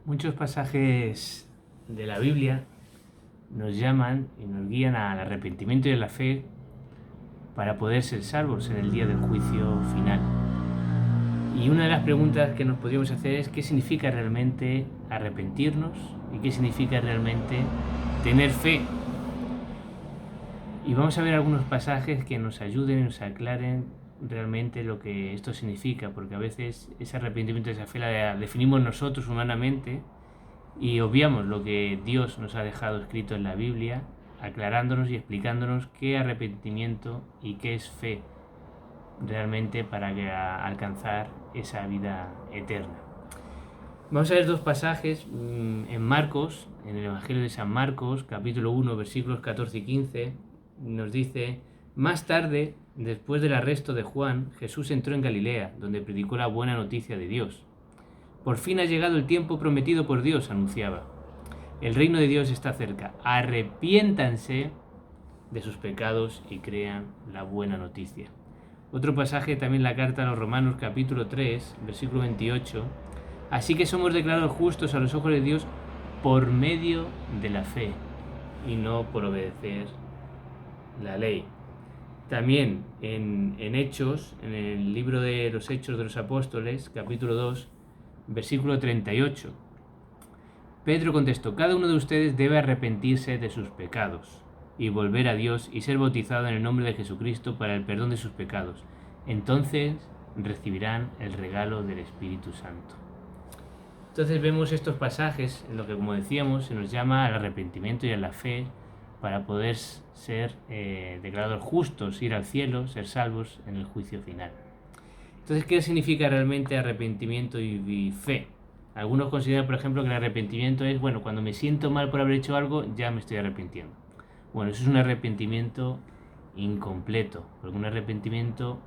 Muchos pasajes de la Biblia nos llaman y nos guían al arrepentimiento y a la fe para poder ser salvos en el día del juicio final. Y una de las preguntas que nos podríamos hacer es ¿qué significa realmente arrepentirnos? ¿Y qué significa realmente tener fe? Y vamos a ver algunos pasajes que nos ayuden y nos aclaren realmente lo que esto significa, porque a veces ese arrepentimiento, esa fe la definimos nosotros humanamente y obviamos lo que Dios nos ha dejado escrito en la Biblia, aclarándonos y explicándonos qué arrepentimiento y qué es fe realmente para alcanzar esa vida eterna. Vamos a ver dos pasajes en Marcos, en el Evangelio de San Marcos, capítulo 1, versículos 14 y 15, nos dice: más tarde, después del arresto de Juan, Jesús entró en Galilea, donde predicó la buena noticia de Dios. Por fin ha llegado el tiempo prometido por Dios, anunciaba. El reino de Dios está cerca. Arrepiéntanse de sus pecados y crean la buena noticia. Otro pasaje también la carta a los Romanos, capítulo 3, versículo 28. Así que somos declarados justos a los ojos de Dios por medio de la fe y no por obedecer la ley. También en Hechos, en el libro de los Hechos de los Apóstoles, capítulo 2, versículo 38. Pedro contestó: cada uno de ustedes debe arrepentirse de sus pecados y volver a Dios y ser bautizado en el nombre de Jesucristo para el perdón de sus pecados. Entonces recibirán el regalo del Espíritu Santo. Entonces vemos estos pasajes en lo que, como decíamos, se nos llama al arrepentimiento y a la fe para poder ser declarados justos, ir al cielo, ser salvos en el juicio final. Entonces, ¿qué significa realmente arrepentimiento y fe? Algunos consideran, por ejemplo, que el arrepentimiento es, bueno, cuando me siento mal por haber hecho algo, ya me estoy arrepintiendo. Bueno, eso es un arrepentimiento incompleto, porque un arrepentimiento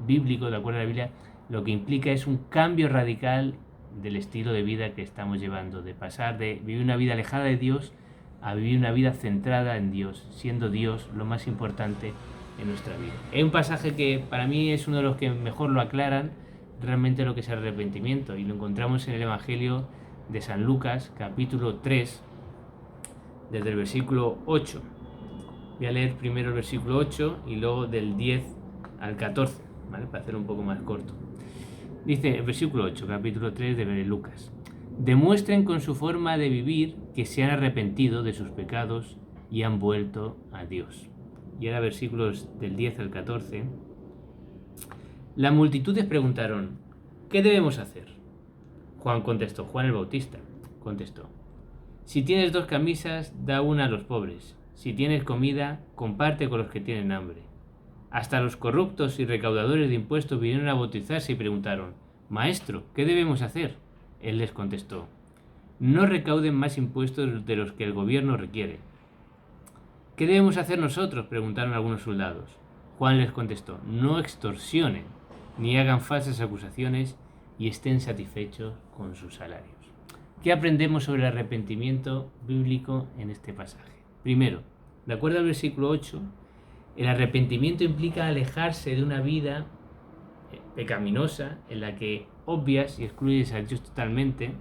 bíblico, de acuerdo a la Biblia, lo que implica es un cambio radical del estilo de vida que estamos llevando, de pasar de vivir una vida alejada de Dios a vivir una vida centrada en Dios, siendo Dios lo más importante en nuestra vida. Hay un pasaje que para mí es uno de los que mejor lo aclaran realmente lo que es el arrepentimiento, y lo encontramos en el Evangelio de San Lucas, capítulo 3, desde el versículo 8. Voy a leer primero el versículo 8 y luego del 10 al 14, ¿vale? Para hacerlo un poco más corto. Dice el versículo 8, capítulo 3 de Lucas: demuestren con su forma de vivir que se han arrepentido de sus pecados y han vuelto a Dios. Y ahora versículos del 10 al 14. Las multitudes preguntaron: ¿qué debemos hacer? Juan el Bautista contestó: si tienes 2 camisas, da una a los pobres. Si tienes comida, comparte con los que tienen hambre. Hasta los corruptos y recaudadores de impuestos vinieron a bautizarse y preguntaron: Maestro, ¿qué debemos hacer? Él les contestó: no recauden más impuestos de los que el gobierno requiere. ¿Qué debemos hacer nosotros?, preguntaron algunos soldados. Juan les contestó: no extorsionen, ni hagan falsas acusaciones, y estén satisfechos con sus salarios. ¿Qué aprendemos sobre el arrepentimiento bíblico en este pasaje? Primero, de acuerdo al versículo 8, el arrepentimiento implica alejarse de una vida pecaminosa en la que obvias y excluyes a Dios totalmente,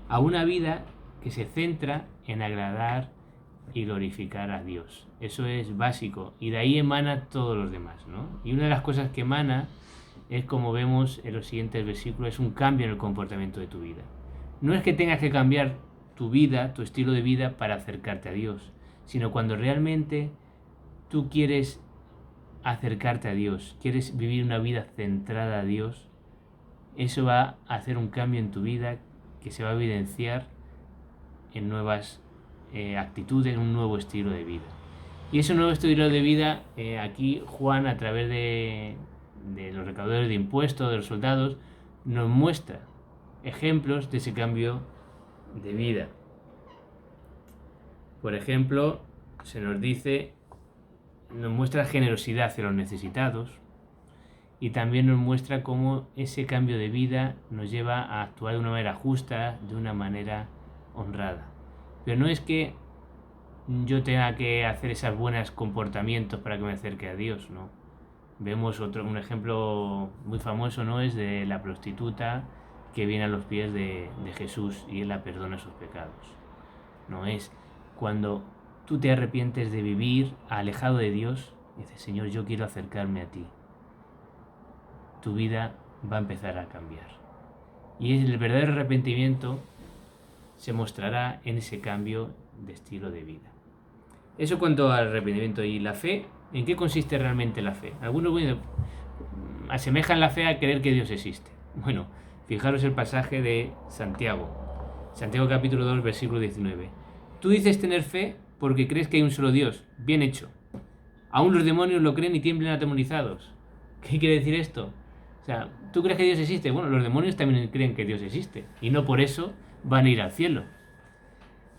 a una vida que se centra en agradar y glorificar a Dios. Eso es básico, y de ahí emana todos los demás, ¿no? Y una de las cosas que emana es, como vemos en los siguientes versículos, es un cambio en el comportamiento de tu vida. No es que tengas que cambiar tu vida, tu estilo de vida para acercarte a Dios, sino cuando realmente tú quieres acercarte a Dios, quieres vivir una vida centrada a Dios, eso va a hacer un cambio en tu vida que se va a evidenciar en nuevas actitudes, en un nuevo estilo de vida. Y ese nuevo estilo de vida, aquí Juan, a través de los recaudadores de impuestos, de los soldados, nos muestra ejemplos de ese cambio de vida. Por ejemplo, se nos dice, nos muestra generosidad hacia los necesitados, y también nos muestra cómo ese cambio de vida nos lleva a actuar de una manera justa, de una manera honrada. Pero no es que yo tenga que hacer esos buenos comportamientos para que me acerque a Dios, ¿no? Vemos un ejemplo muy famoso, ¿no? Es de la prostituta que viene a los pies de Jesús y Él la perdona sus pecados. No es cuando tú te arrepientes de vivir alejado de Dios y dices, Señor, yo quiero acercarme a ti. Tu vida va a empezar a cambiar. Y el verdadero arrepentimiento se mostrará en ese cambio de estilo de vida. Eso cuanto al arrepentimiento. ¿Y la fe? ¿En qué consiste realmente la fe? Algunos asemejan la fe a creer que Dios existe. Bueno, fijaros el pasaje de Santiago. Santiago capítulo 2, versículo 19. Tú dices tener fe porque crees que hay un solo Dios. Bien hecho. Aún los demonios lo creen y tiemblan atemorizados. ¿Qué quiere decir esto? O sea, ¿tú crees que Dios existe? Bueno, los demonios también creen que Dios existe. Y no por eso van a ir al cielo.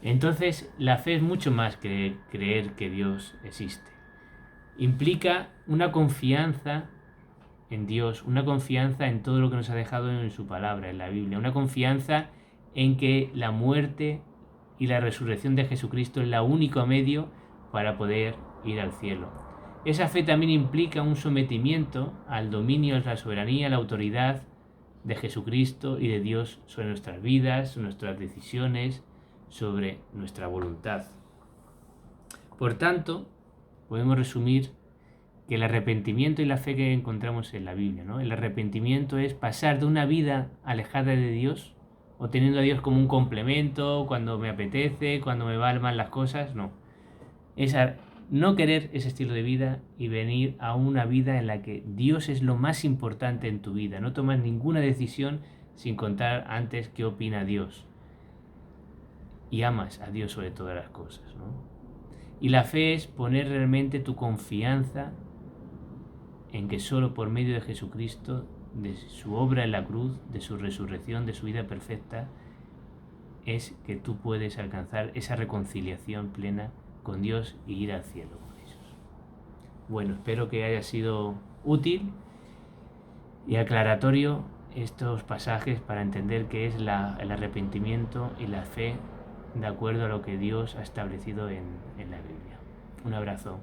Entonces, la fe es mucho más que creer que Dios existe. Implica una confianza en Dios, una confianza en todo lo que nos ha dejado en su palabra, en la Biblia, una confianza en que la muerte y la resurrección de Jesucristo es el único medio para poder ir al cielo. Esa fe también implica un sometimiento al dominio, a la soberanía, a la autoridad de Jesucristo y de Dios sobre nuestras vidas, nuestras decisiones, sobre nuestra voluntad. Por tanto, podemos resumir que el arrepentimiento y la fe que encontramos en la Biblia, ¿no? El arrepentimiento es pasar de una vida alejada de Dios o teniendo a Dios como un complemento cuando me apetece, cuando me van mal las cosas, no. Es no querer ese estilo de vida y venir a una vida en la que Dios es lo más importante en tu vida. No tomas ninguna decisión sin contar antes qué opina Dios. Y amas a Dios sobre todas las cosas, ¿no? Y la fe es poner realmente tu confianza en que solo por medio de Jesucristo, de su obra en la cruz, de su resurrección, de su vida perfecta, es que tú puedes alcanzar esa reconciliación plena con Dios y ir al cielo con ellos. Bueno, espero que haya sido útil y aclaratorio estos pasajes para entender qué es el arrepentimiento y la fe de acuerdo a lo que Dios ha establecido en la Biblia. Un abrazo.